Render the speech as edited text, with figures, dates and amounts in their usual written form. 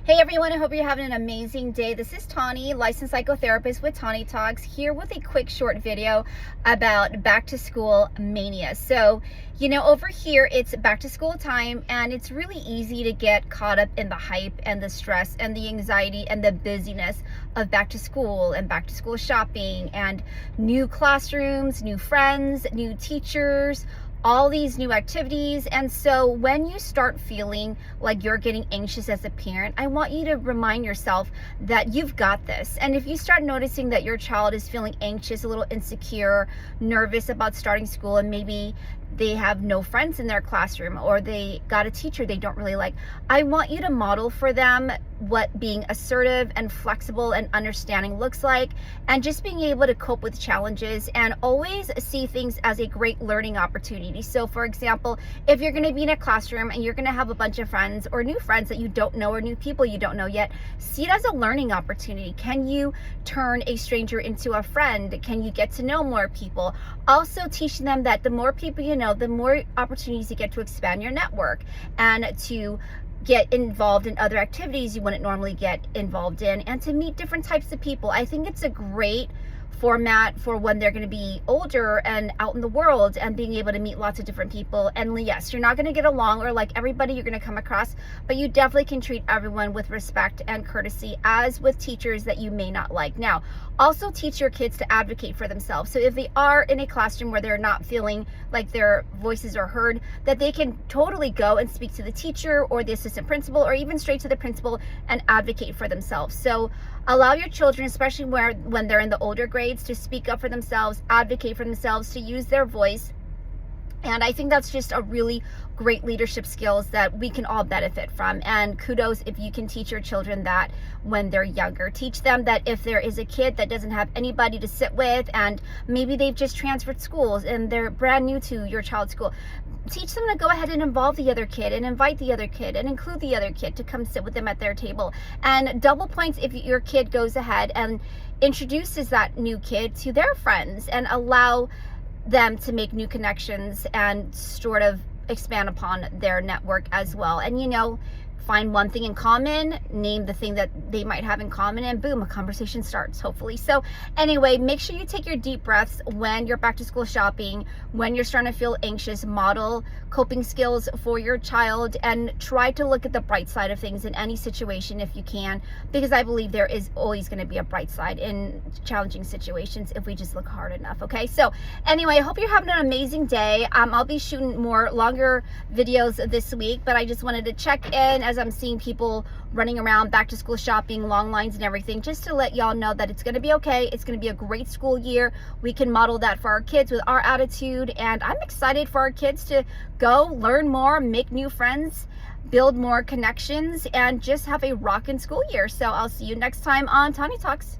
Hey everyone, I hope you're having an amazing day. This is Tawny, licensed psychotherapist with Tawny Talks, here with a quick short video about back to school mania. So, over here it's back to school time, and it's really easy to get caught up in the hype and the stress and the anxiety and the busyness of back to school and back to school shopping and new classrooms, new friends, new teachers, all these new activities. And so when you start feeling like you're getting anxious as a parent, I want you to remind yourself that you've got this. And if you start noticing that your child is feeling anxious, a little insecure, nervous about starting school, and maybe they have no friends in their classroom, or they got a teacher they don't really like, I want you to model for them what being assertive and flexible and understanding looks like, and just being able to cope with challenges and always see things as a great learning opportunity. So for example, if you're going to be in a classroom and you're going to have a bunch of friends or new friends that you don't know or new people you don't know yet, see it as a learning opportunity. Can you turn a stranger into a friend? Can you get to know more people? Also teaching them that the more people you know, the more opportunities you get to expand your network and to get involved in other activities you wouldn't normally get involved in, and to meet different types of people. I think it's a great format for when they're going to be older and out in the world and being able to meet lots of different people. And yes, you're not going to get along or like everybody you're going to come across, but you definitely can treat everyone with respect and courtesy, as with teachers that you may not like. Now, also teach your kids to advocate for themselves. So if they are in a classroom where they're not feeling like their voices are heard, that they can totally go and speak to the teacher or the assistant principal or even straight to the principal and advocate for themselves. So allow your children, especially when they're in the older grades, to speak up for themselves, advocate for themselves, to use their voice. And I think that's just a really great leadership skills that we can all benefit from. And kudos if you can teach your children that when they're younger. Teach them that if there is a kid that doesn't have anybody to sit with, and maybe they've just transferred schools and they're brand new to your child's school, teach them to go ahead and involve the other kid and invite the other kid and include the other kid to come sit with them at their table. And double points if your kid goes ahead and introduces that new kid to their friends and allow them to make new connections and sort of expand upon their network as well. And find one thing in common, name the thing that they might have in common, and boom, a conversation starts, hopefully. So anyway, make sure you take your deep breaths when you're back to school shopping, when you're starting to feel anxious. Model coping skills for your child and try to look at the bright side of things in any situation if you can, because I believe there is always going to be a bright side in challenging situations if we just look hard enough. Okay, so anyway, I hope you're having an amazing day. I'll be shooting more longer videos this week, but I just wanted to check in as I'm seeing people running around back to school shopping, long lines and everything, just to let y'all know that it's going to be okay. It's going to be a great school year. We can model that for our kids with our attitude, and I'm excited for our kids to go learn more, make new friends, build more connections, and just have a rockin' school year. So I'll see you next time on Tawny Talks.